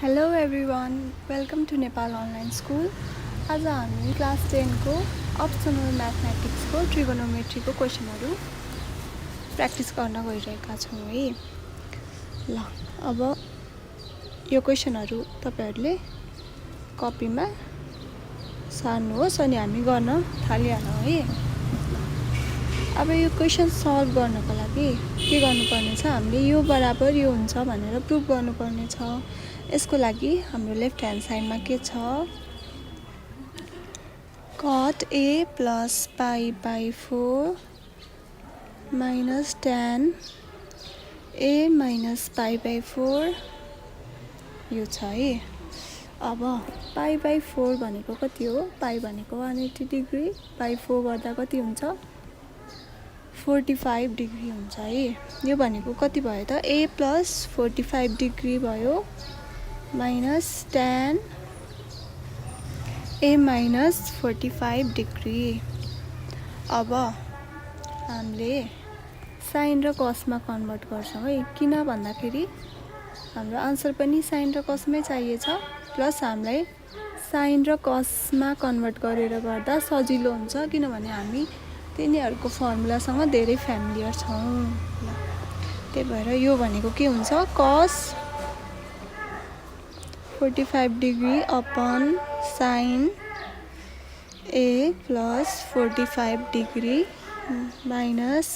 Hello everyone, welcome to Nepal online school. आज हामी class 10 को अप्सनल म्याथमेटिक्स को ट्रिगोनोमेट्री को क्वेशनहरू प्र्याक्टिस गर्न गइरहेका छौँ है। ल अब यो क्वेशनहरू तपाईहरुले कपीमा सार्नुहोस् अनि हामी गर्न थालिहालौँ है। अब यो क्वेशन सल्भ गर्नको लागि के गर्नुपर्ने छ, हामीले यो बराबर यो हुन्छ भनेर प्रुभ गर्नुपर्ने छ। यसको लागि हाम्रो लेफ्ट ह्यान्ड साइडमा के छ, cot a plus pi by 4 minus tan a minus pi by 4 यो छ है। अब पाई बाई 4 भनेको कति हो, पाई भनेको 180 डिग्री बाई 4 गर्दा कति हुन्छ, 45 डिग्री हुन्छ है। यो भनेको कति भयो त, a प्लस 45 डिग्री भयो minus tan a minus 45 degree. अब हामीले साइन र कसमा कन्भर्ट गर्छौँ है। किन भन्दाखेरि हाम्रो आन्सर पनि साइन र कसमै चाहिएछ, प्लस हामीलाई साइन र कसमा कन्भर्ट गरेर गर्दा सजिलो हुन्छ, किनभने हामी तिनीहरूको फर्मुलासँग धेरै फ्यामिलियर छौँ। त्यही भएर यो भनेको के हुन्छ, cos 45 degree upon sine a plus 45 degree minus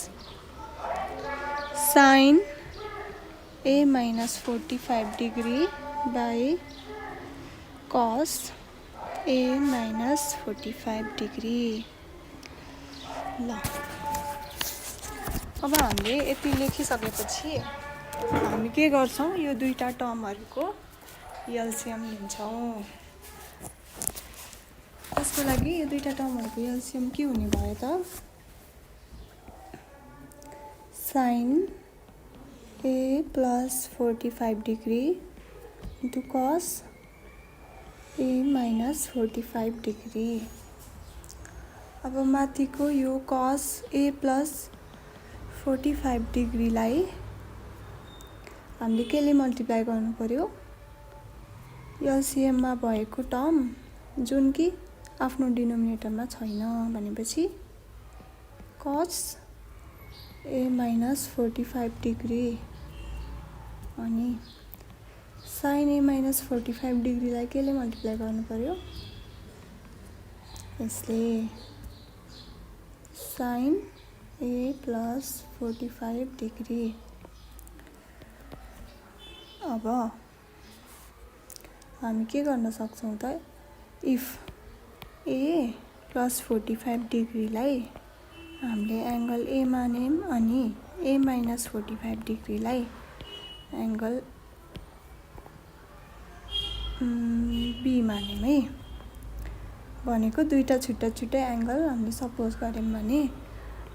sine a minus 45 degree by cos a minus 45 degree. ल अब हामीले यति लेखिसकेपछि हामी के गर्छौँ, यो दुईटा टर्महरूको एलसीएम लिन्छौँ। त्यसको लागि यो दुईटा टर्महरूको एलसीएम के हुने भयो त, sine a plus 45 degree into cos a minus 45 degree. अब माथिको यो कस a प्लस 45 डिग्रीलाई हामीले केले मल्टिप्लाई गर्नु पर्यो, एलसीएममा भएको टर्म जुन कि आफ्नो डिनोमिनेटरमा छैन भनेपछि कस a माइनस 45 डिग्री अनि साइन a माइनस 45 डिग्रीलाई केले मल्टिप्लाई गर्नु पर्यो, यसले साइन a प्लस 45 डिग्री। अब हामी के गर्न सक्छौँ त, इफ a प्लस 45 डिग्रीलाई हामीले एङ्गल a मान्यौँ अनि a माइनस 45 डिग्रीलाई एङ्गल b मान्यौँ है। भनेको दुईटा छुट्टा छुट्टै एङ्गल हामीले सपोज गऱ्यौँ भने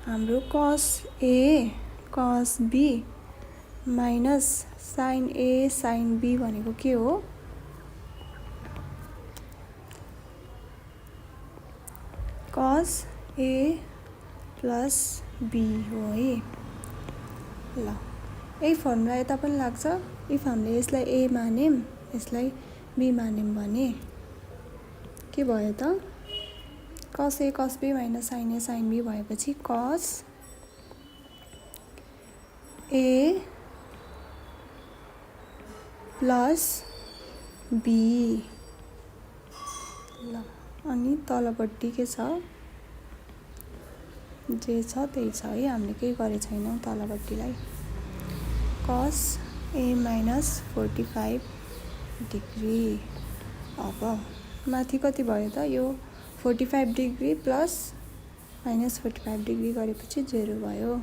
हाम्रो कस a cos b minus sine a sine b भनेको के हो, कस a प्लस b हो है। ल यही फर्मुला यता पनि लाग्छ। इफ हामीले यसलाई a मान्यौँ यसलाई b मान्यौँ भने के भयो त, कस a cos b minus sine a sine b भएपछि कस a प्लस b। ल अनि तलपट्टि के छ, जे छ त्यही छ है, हामीले केही गरेको छैनौँ तलपट्टिलाई। कस a माइनस 45 डिग्री। अब माथि कति भयो त, यो 45 डिग्री प्लस माइनस 45 डिग्री गरेपछि 0 भयो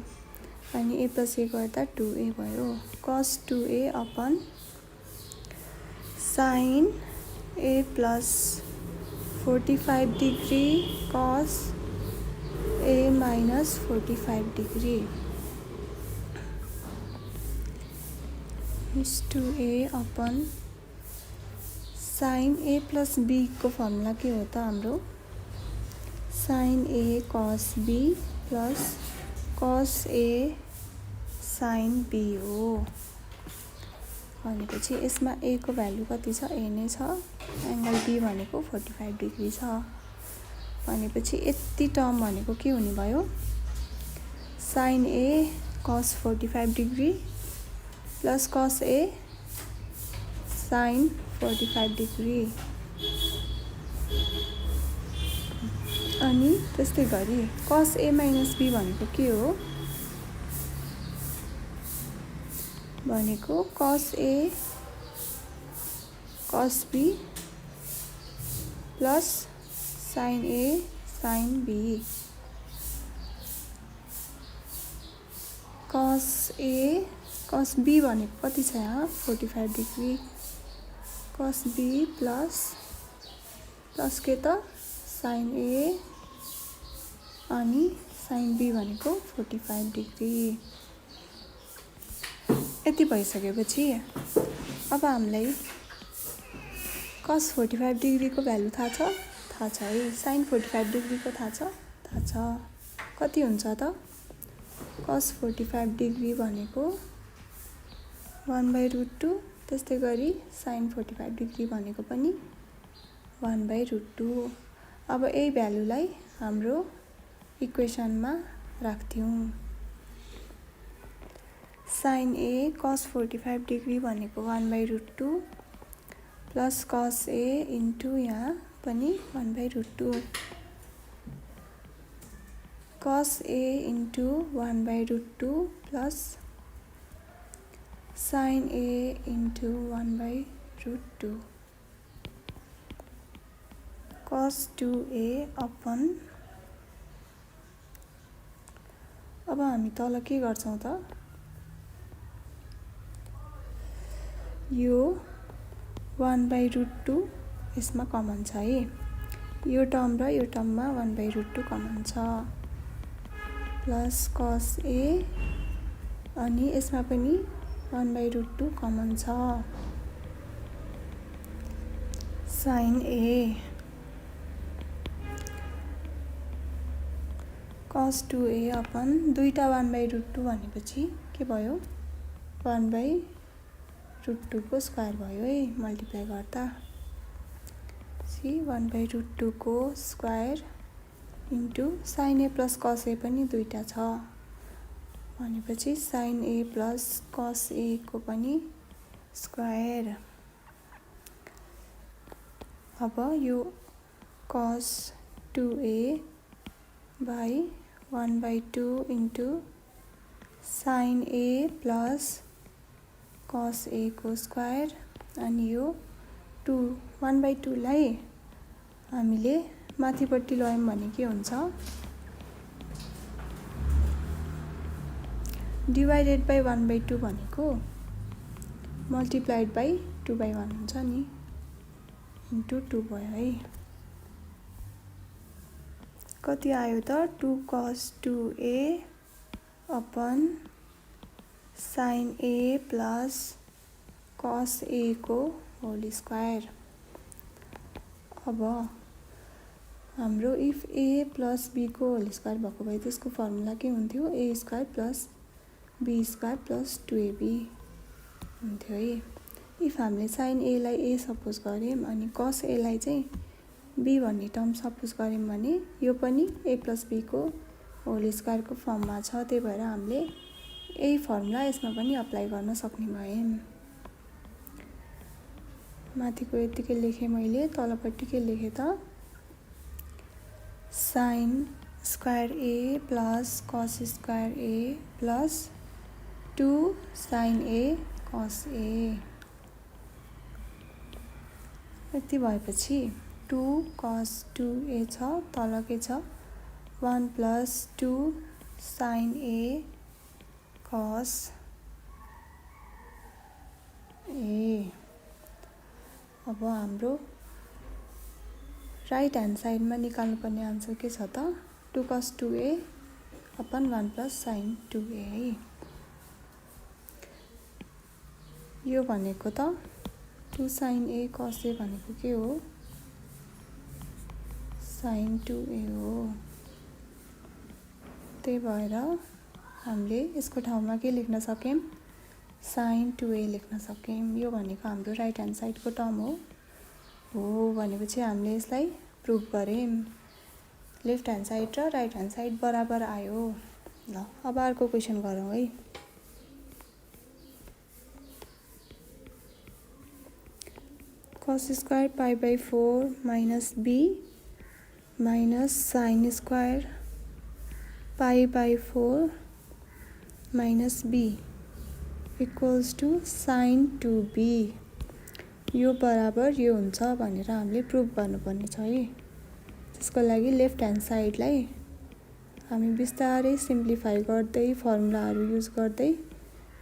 अनि a प्लस a गर्दा 2a भयो। Cos 2a upon sine a plus 45 degree cos a minus 45 degree is 2a upon sine a plus b को फर्मुला के हो त हाम्रो, sine a cos b plus cos a sine b हो। भनेपछि यसमा a को भ्यालु कति छ? a नै छ। एंगल b भनेको 45 डिग्री छ। भनेपछि यति टर्म भनेको के हुने भयो? sin a cos 45 degree plus cos a sin 45 degree. अनि त्यस्तै गरी cos a minus b भनेको के हो? भनेको cos a cos b plus sin a sin b। cos a cos b भनेको कति छ यहाँ? 45 डिग्री। cos b प्लस के त sin a अनि sin b भनेको 45 डिग्री। यति भइसकेपछि अब हामीलाई cos 45 डिग्री को भ्यालु थाहा छ? थाहा छ है। sin 45 डिग्री को थाहा छ? थाहा छ। कति हुन्छ त? cos 45 डिग्री भनेको 1/√2। त्यस्तै गरी sin 45 डिग्री भनेको पनि 1/√2। अब यही भ्यालुलाई हाम्रो इक्वेसनमा राख्थ्यौं। sin a cos 45 डिग्री भनेको 1/√2 प्लस cos a इन्टु यहाँ पनि 1/√2। cos a into 1/√2 plus sin a into 1/√2 cos 2a upon. अब हामी तल के गर्छौं त? यो 1/√2 यसमा कमन छ है। यो टर्म र यो टर्ममा 1/√2 कमन छ प्लस cos a अनि यसमा पनि 1/√2 कमन छ sin a cos 2a upon दुईटा 1/√2 भनेपछि के भयो? 1/√2 को स्क्वायर भयो है मल्टिप्लाई गर्दा। 1/√2 को square into sin a plus cos a पनि दुईटा छ भनेपछि sin a plus cos a को पनि स्क्वायर। अब यो cos 2a by 1/2 into sin a plus cos a को स्क्वायर। अनि यो 1/2 लाई हामीले माथिपट्टि लयौं भने के हुन्छ? डिवाइडेड बाई 1/2 भनेको मल्टिप्लाइड बाई 2/1 हुन्छ नि, इन्टु 2 भयो है। कति आयो त? 2 cos 2a upon sin a plus cos a को होल स्क्वायर। अब हाम्रो इफ a प्लस b को होल स्क्वायर भएको भए त्यसको फर्मुला के हुन्थ्यो? a square plus b square plus 2ab हुन्थ्यो है। इफ हामीले sin a लाई a सपोज गर्यौं अनि cos a लाई चाहिँ b भन्ने टर्म सपोज गर्यौं भने यो पनि a प्लस b को होल स्क्वायर को फर्ममा छ। त्यही भएर हामीले यही फर्मुला यसमा पनि अप्लाई गर्न सक्ने भयौं। माथिको यतिकै लेखे मैले, तलपट्टि के लेखे त? sin square a plus cos square a plus 2 sin a cos a। यति भएपछि 2 cos 2a छ, तल के छ? 1 plus 2 sin a cos a। अब हाम्रो राइट ह्यान्ड साइडमा निकाल्नुपर्ने आन्सर के छ त? 2 cos 2a upon 1 plus sin 2a है। यो भनेको त 2 sin a cos a भनेको के हो? sin 2a हो। त्यही भएर हामीले यसको ठाउँमा के लेख्न सक्यौं? साइन 2a लेख्न सक्यौँ। यो भनेको हाम्रो राइट ह्यान्ड साइडको टर्म हो भनेपछि हामीले यसलाई प्रुभ गऱ्यौँ। लेफ्ट ह्यान्ड साइड र राइट ह्यान्ड साइड बराबर आयो। ल अब अर्को क्वेसन गरौँ है। cos square pi by 4 minus b minus sine square pi by 4 minus b equals to sine 2b। यो बराबर यो हुन्छ भनेर हामीले प्रुभ गर्नुपर्ने छ है। त्यसको लागि लेफ्ट ह्यान्ड साइडलाई हामी बिस्तारै सिम्प्लिफाई गर्दै फर्मुलाहरू युज गर्दै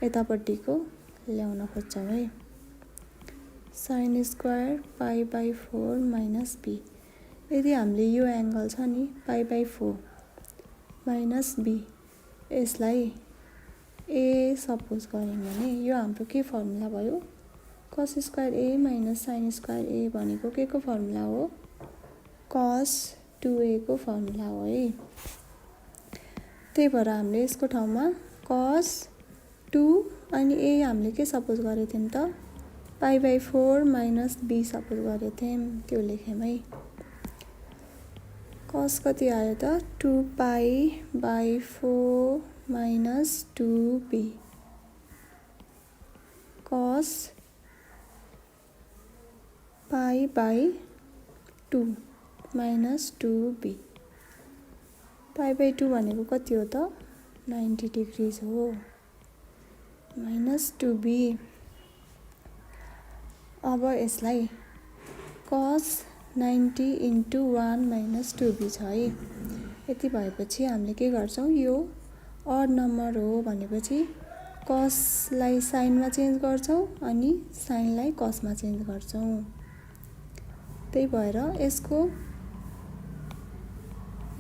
यतापट्टिको ल्याउन खोज्छौँ है। Sign square pi by 4 minus b। यदि हामीले यो एङ्गल छ नि पाई बाई 4 माइनस b, यसलाई ए सपोज गऱ्यौँ भने यो हाम्रो के फर्मुला भयो? cos square a minus sine square a भनेको के को फर्मुला हो? cos 2a को फर्मुला हो है। त्यही भएर हामीले यसको ठाउँमा cos 2 अनि a हामीले के सपोज गरेको थियौँ त? पाई बाई 4 माइनस b सपोज गरेको थियौँ, त्यो लेख्यौँ है। cos कति आयो त? 2 पाई by 4 minus 2b। cos pi by 2 minus 2b। Pi by 2 भनेको कति हो त? 90 डिग्रिज हो। Minus 2b। अब यसलाई cos 90 इन्टु 1 माइनस 2b छ है। यति भएपछि हामीले के गर्छौँ? यो अड नम्बर हो भनेपछि cosलाई साइनमा चेन्ज गर्छौँ अनि साइनलाई cosमा चेन्ज गर्छौँ। त्यही भएर यसको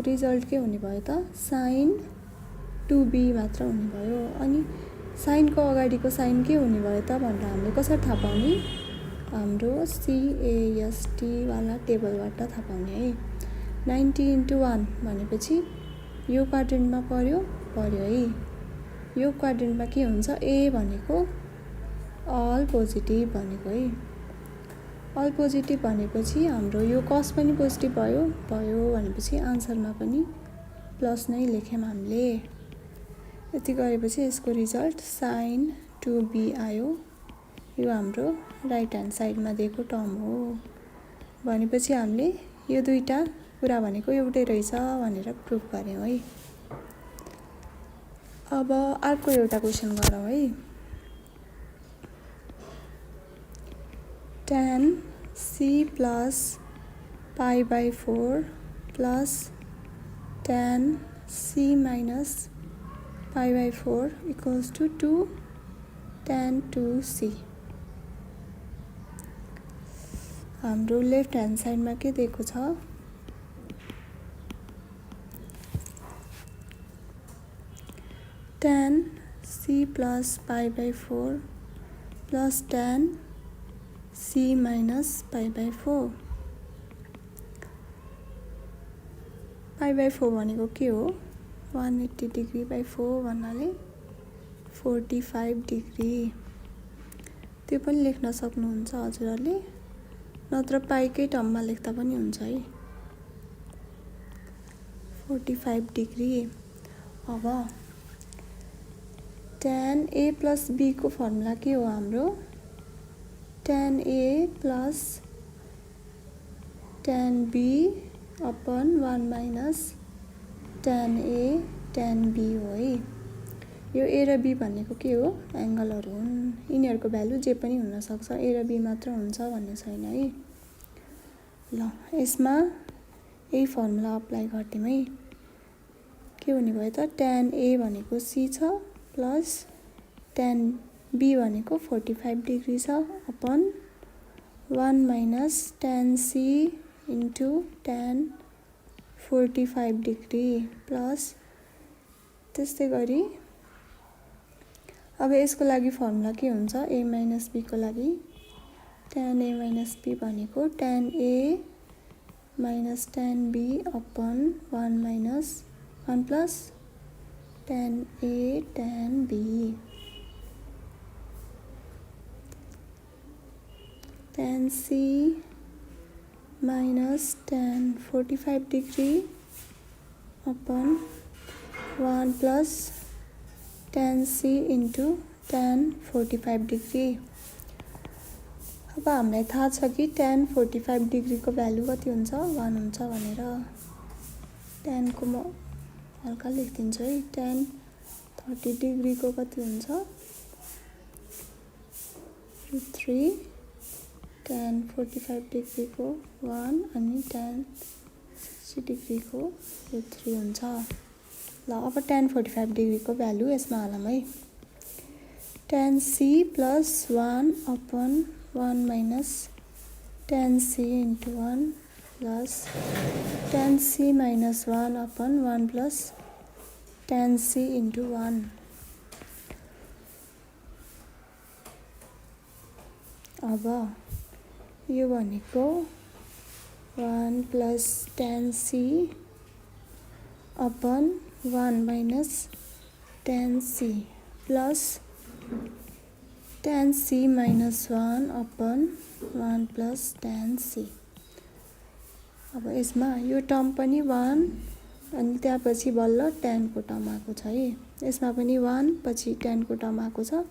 रिजल्ट के हुने भयो त? साइन 2b मात्र हुने भयो। अनि साइनको अगाडिको साइन के हुने भयो त भनेर हामीले कसरी थाहा पाउने? हाम्रो CAST वाला टेबलबाट थाहा पाउने है। 90 इन्टु 1 भनेपछि यो क्वाड्रेन्टमा पर्यो है। यो क्वाड्रेन्टमा के हुन्छ? ए भनेको अल पोजिटिभ भनेको है। अल पोजिटिभ भनेपछि हाम्रो यो कस पनि पोजिटिभ भयो भनेपछि आन्सरमा पनि प्लस नै लेख्यौँ हामीले। यति गरेपछि यसको रिजल्ट साइन 2b आयो। यो हाम्रो राइट ह्यान्ड साइडमा दिएको टर्म हो भनेपछि हामीले यो दुईटा कुरा भनेको एउटै रहेछ भनेर प्रुभ गऱ्यौँ है। अब अर्को एउटा क्वेसन गरौँ है। tan c plus pi by 4 plus tan c minus pi by 4 equals to 2 tan 2c। हाम्रो लेफ्ट ह्यान्ड साइडमा के दिएको छ? tan c plus pi by 4 plus tan c minus pi by 4। Pie by 4 भनेको के हो? 180 डिग्री बाई 4 भन्नाले 45 degree. त्यो पनि लेख्न सक्नुहुन्छ हजुरहरूले, नत्र पाईकै टर्ममा लेख्दा पनि हुन्छ है। 45 डिग्री। अब tan a प्लस b को फर्मुला के हो हाम्रो? tan a plus tan b upon 1 minus tan a tan b हो है। यो a र b भनेको के हो? एङ्गलहरू हुन्। यिनीहरूको भ्यालु जे पनि हुनसक्छ, a र b मात्र हुन्छ भन्ने छैन है। ल यसमा यही फर्मुला अप्लाई गरिदिउँ है। के हुने भयो त? tan a भनेको c छ प्लस tan b भनेको 45 डिग्री छ upon 1 minus tan c into tan 45 degree plus त्यस्तै गरी अब यसको लागि फर्मुला के हुन्छ? a माइनस b को लागि tan a माइनस b भनेको tan a minus tan b upon 1 minus 1 plus tan a tan b। tan C minus tan 45 degree upon 1 plus tan C into tan 45 degree। अब हामीलाई थाहा छ कि tan 45 degree को value कति हुन्छ 1 हुन्छ भनेर। tan को म हल्का लेखिदिन्छु है। tan 30 degree को कति हुन्छ √3, tan 45 degree को 1 अनि tan 60 degree को √3 हुन्छ। ल अब tan 45 degree को भ्यालु यसमा हालौँ है। tan C plus 1 upon 1 minus tan C into 1 plus tan C minus 1 upon 1 plus tan C into 1। अब यो भनेको 1 plus tan C upon 1 minus tan C plus tan C minus 1 upon 1 plus tan C। अब यसमा यो term पनि 1 अनि त्यसपछि बल्ल tan को टर्म आएको छ है। यसमा पनि 1 पछि tan को टर्म आएको छ।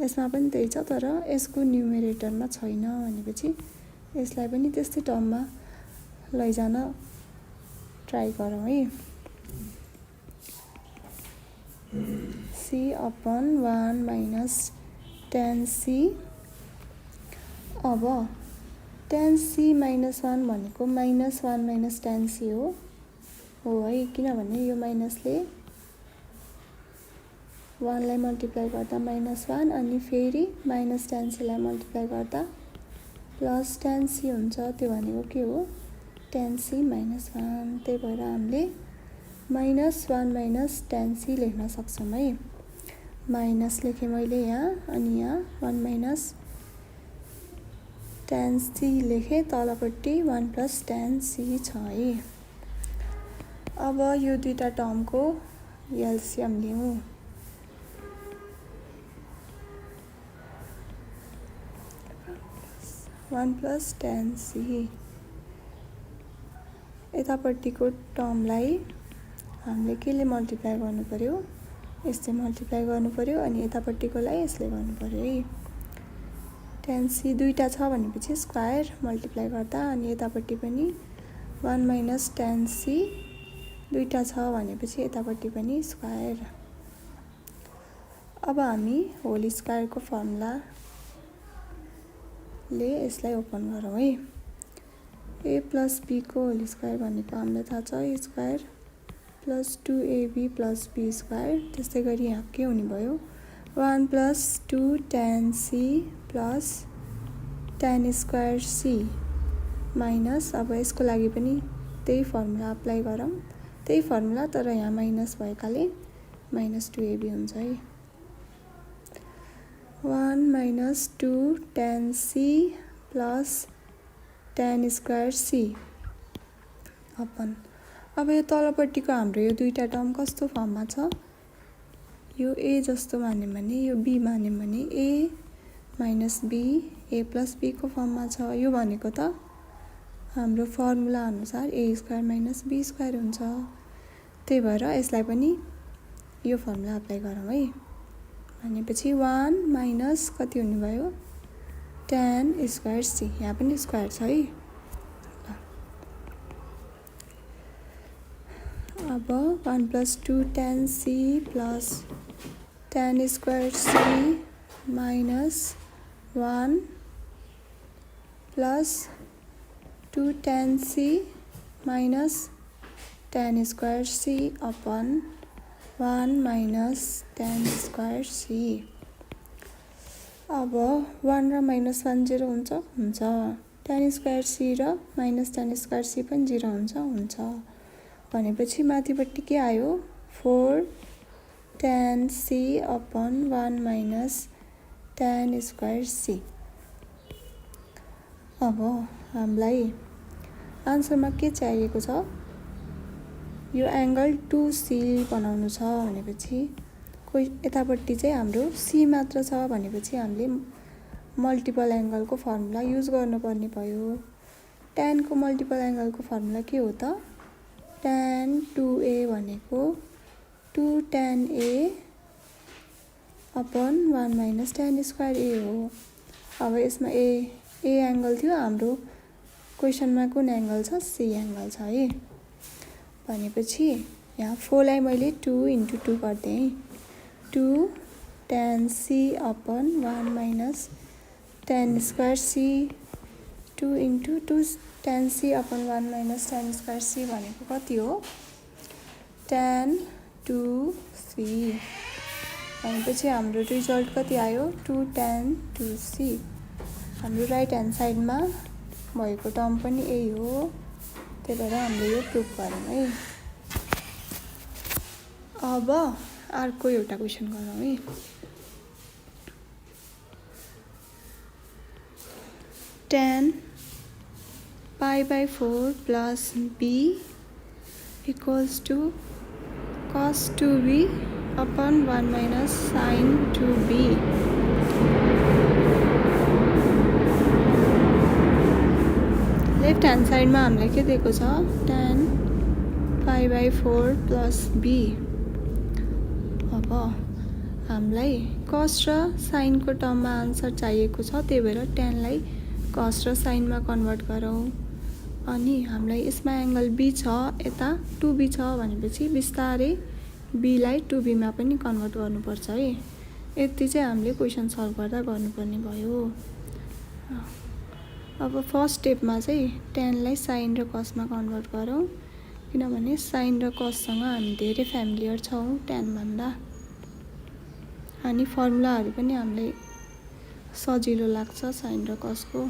यसमा पनि त्यही छ तर यसको न्युमेरेटरमा छैन भनेपछि यसलाई पनि त्यस्तै टर्ममा लैजान ट्राई गरौँ है। C upon 1 minus tan C। अब tan C minus 1 भनेको minus 1 minus tan C हो है, किनभने यो माइनसले 1 लाई मल्टिप्लाई गर्दा -1 अनि फेरि माइनस tan C लाई मल्टिप्लाई गर्दा प्लस tan C हुन्छ। त्यो भनेको के हो tan C minus 1। त्यही भएर हामीले -1 minus tan C लेख्न सक्छौँ है। माइनस लेखेँ मैले यहाँ अनि यहाँ 1 minus tan C लेखेँ, तलपट्टि 1 plus tan C छ है। अब यो दुईटा टर्मको एलसीएम लिऊँ। 1 plus tan C। यतापट्टिको टर्मलाई हामीले केले मल्टिप्लाई गर्नु पर्यो यसले मल्टिप्लाई गर्नु पर्यो अनि यतापट्टिकोलाई यसले गर्नु पर्यो है। tan C दुईटा छ भनेपछि स्क्वायर मल्टिप्लाई गर्दा अनि यतापट्टि पनि 1 minus tan C दुईटा छ भनेपछि यतापट्टि पनि स्क्वायर। अब हामी होल स्क्वायरको फर्मुला ले यसलाई ओपन गरौँ है। a plus b को होल स्क्वायर भनेको हामीलाई थाहा छ a square plus 2ab plus b square. त्यस्तै गरी यहाँ के हुने भयो 1 plus 2 tan C plus tan square C minus, अब यसको लागि पनि त्यही फर्मुला अप्लाई गरौँ, त्यही फर्मुला तर यहाँ माइनस भएकाले -2ab हुन्छ है। 1 minus 2 tan C plus tan square C upon. अब यो तलपट्टिको हाम्रो यो दुईटा टर्म कस्तो फर्ममा छ, यो a जस्तो मान्यौँ भने यो b मान्यौँ भने a minus b a plus b को फर्ममा छ। यो भनेको त हाम्रो फर्मुला अनुसार a square minus b square हुन्छ। त्यही भएर यसलाई पनि यो फर्मुला अप्लाई गरौँ है। भनेपछि 1 माइनस कति हुने भयो tan स्क्वायर C, यहाँ पनि स्क्वायर छ है। अब 1 plus 2 tan C plus tan square C minus 1 plus 2 tan C minus tan square C upon 1 minus tan square C। अब 1 र -1 0 हुन्छ tan स्क्वायर C र माइनस tan स्क्वायर C पनि 0 हुन्छ। भनेपछि माथिपट्टि के आयो 4 tan C upon 1 minus tan square C। अब हामीलाई आन्सरमा के चाहिएको छ, यो एंगल 2C बनाउनु छ भनेपछि कोही यतापट्टि चाहिँ हाम्रो C मात्र छ भनेपछि हामीले मल्टिपल एङ्गलको फर्मुला युज गर्नुपर्ने भयो। ट्यानको मल्टिपल एङ्गलको फर्मुला के हो त? tan 2a भनेको 2 tan a upon 1 minus tan square a हो। अब यसमा ए एङ्गल थियो, हाम्रो क्वेसनमा कुन एङ्गल छ? सी एङ्गल छ है। भनेपछि यहाँ 4 लाई मैले 2 × 2 गरिदिएँ। 2 tan c upon 1 minus tan square c। 2 × 2 tan c upon 1 minus tan square c भनेको कति हो? tan 2c। भनेपछि हाम्रो रिजल्ट कति आयो? 2 tan 2c। हाम्रो राइट ह्यान्ड साइडमा भएको टर्म पनि यही हो, त्यही भएर हामीले यो प्रुभ गरौँ है। अब अर्को एउटा क्वेसन गरौँ है। tan π/4 plus b equals to cos 2b upon 1 minus sin 2b। Left hand साइडमा हामीलाई के दिएको छ? tan π/4 plus b। अब हामीलाई cos र साइनको टर्ममा आन्सर चाहिएको छ, त्यही भएर ट्यानलाई cos र साइनमा कन्भर्ट गरौँ। अनि हामीलाई यसमा एङ्गल b छ, यता 2b छ भनेपछि बिस्तारै b लाई 2b मा पनि कन्भर्ट गर्नुपर्छ है। यति चाहिँ हामीले क्वेसन सल्भ गर्दा गर्नुपर्ने भयो। अब फर्स्ट स्टेपमा चाहिँ ट्यानलाई साइन र कसमा कन्भर्ट गरौँ, किनभने साइन र कससँग हामी धेरै फ्यामिलियर छौँ ट्यानभन्दा। अनि फर्मुलाहरू पनि हामीलाई सजिलो लाग्छ साइन र कसको।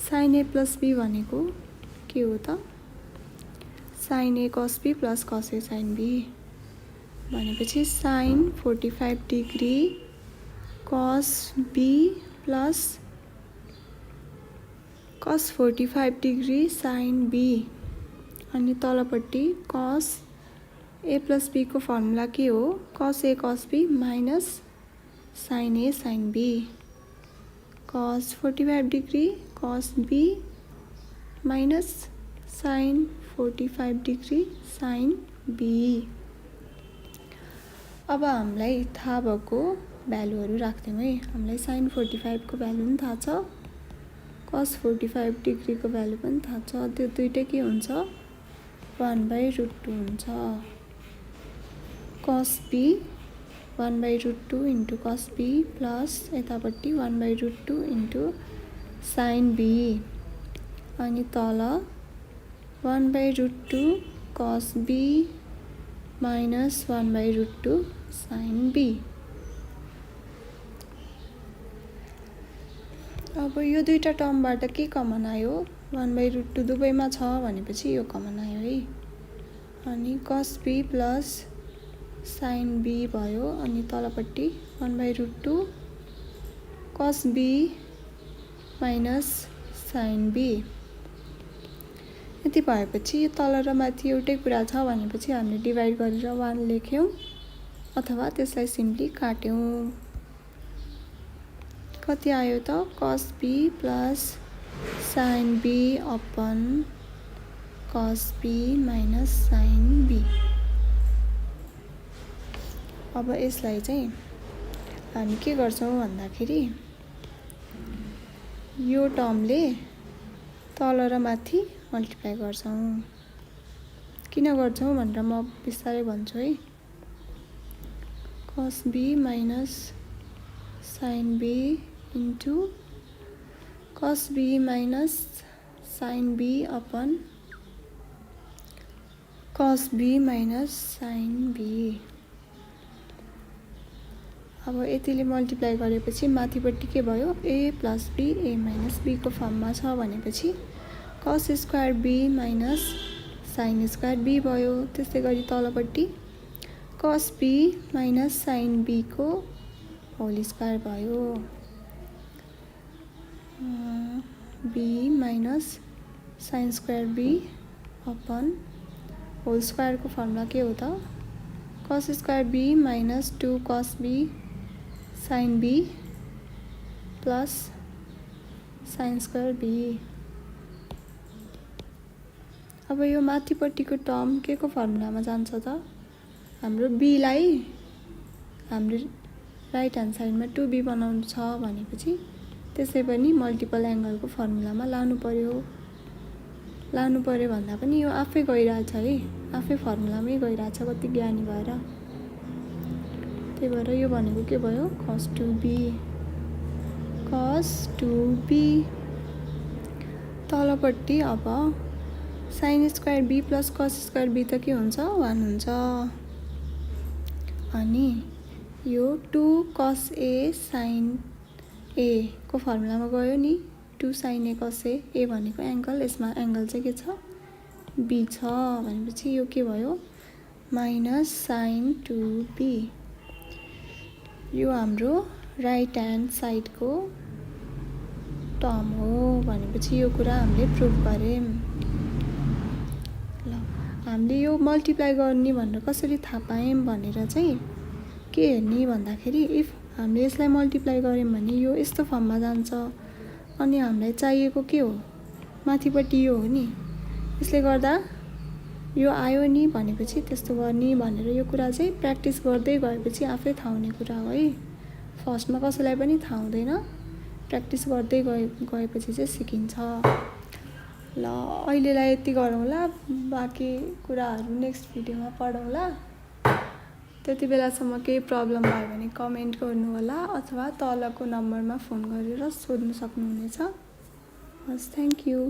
साइन ए प्लस बी भनेको के हो त? Sign A cos be plus cos a sine b. भनेपछि sine 45 degree cos be plus cos 45 degree sine b. अनि तलपट्टि कस ए प्लस बी को फर्मुला के हो? Cos a cos be minus sine a sine b. Cos 45 degree cos be minus sine 45 degree sine be. अब हामीलाई थाहा भएको भ्यालुहरू राख्दियौँ है। हामीलाई साइन 45 को भ्यालु पनि थाहा छ, कस 45 डिग्री को भ्यालु पनि थाहा छ। त्यो दुइटै के हुन्छ? 1/√2 हुन्छ। Cos B 1/√2 into cos be plus यतापट्टि 1/√2 इन्टु साइन बी। अनि तल 1/√2 cos B minus 1/√2 sine B. अब यो दुईटा टर्मबाट के कमन आयो? 1/√2 दुवैमा छ भनेपछि यो कमन आयो है। अनि cos B plus sine be भयो। अनि तलपट्टि 1/√2 cos B minus sine be. यति भएपछि यो तल र माथि एउटै कुरा छ भनेपछि हामीले डिभाइड गरेर 1 लेख्यौँ अथवा त्यसलाई सिम्पली काट्यौँ। कति आयो त? Cos be plus sine be upon cos be minus sine be. अब यसलाई चाहिँ हामी के गर्छौँ भन्दाखेरि यो टर्मले तल र माथि मल्टिप्लाई गर्छौँ। किन गर्छौँ भनेर म बिस्तारै भन्छु है। Cos be minus sine b into cos be minus sine be upon cos be minus sine be. अब यतिले मल्टिप्लाई गरेपछि माथिपट्टि के भयो? A plus b a minus b को फर्ममा छ भनेपछि cos square be minus sine square b भयो। त्यस्तै गरी तलपट्टि cos be minus sine b को होल स्क्वायर भयो। B minus sine square b upon whole square को फर्मुला के हो त? कस square be minus 2 cos B sine B plus sine square B. अब यो माथिपट्टिको टर्म के को फर्मुलामा जान्छ त? हाम्रो बीलाई हाम्रो राइट ह्यान्ड साइडमा 2b बनाउनु छ भनेपछि त्यसै पनि मल्टिपल एङ्गलको फर्मुलामा लानु पर्यो भन्दा पनि यो आफै गइरहेछ है, आफै फर्मुलामै गइरहेछ, कति ज्ञानी भएर। त्यही भएर यो भनेको के भयो? cos 2b। तलपट्टि अब sine square B plus cos square B त के हुन्छ? 1 हुन्छ। अनि यो 2 cos a sin a को फर्मुलामा गयो नि, 2 sin a cos a भनेको एङ्गल, यसमा एङ्गल चाहिँ के छ? b छ भनेपछि यो के भयो? Minus sine 2b। यो हाम्रो राइट ह्यान्ड साइडको टर्म हो भनेपछि यो कुरा हामीले प्रुभ गऱ्यौँ। ल हामीले यो मल्टिप्लाई गर्ने भनेर कसरी थाहा पायौँ भनेर चाहिँ के हेर्ने भन्दाखेरि, इफ हामीले यसलाई मल्टिप्लाई गऱ्यौँ भने यो यस्तो फर्ममा जान्छ, अनि हामीलाई चाहिएको के हो? माथिपट्टि यो हो नि, यसले गर्दा यो आयो नि भनेपछि त्यस्तो गर्ने भनेर यो कुरा चाहिँ प्र्याक्टिस गर्दै गएपछि आफै थाहा हुने कुरा हो है। फर्स्टमा कसैलाई पनि थाहा हुँदैन, प्र्याक्टिस गर्दै गएपछि चाहिँ सिकिन्छ। ल अहिलेलाई यति गरौँला, बाँकी कुराहरू नेक्स्ट भिडियोमा पढौँला। त्यति बेलासम्म केही प्रब्लम भयो भने कमेन्ट गर्नु होला अथवा तलको नम्बरमा फोन गरेर सोध्न सक्नुहुनेछ। हस्, थ्याङ्क यू।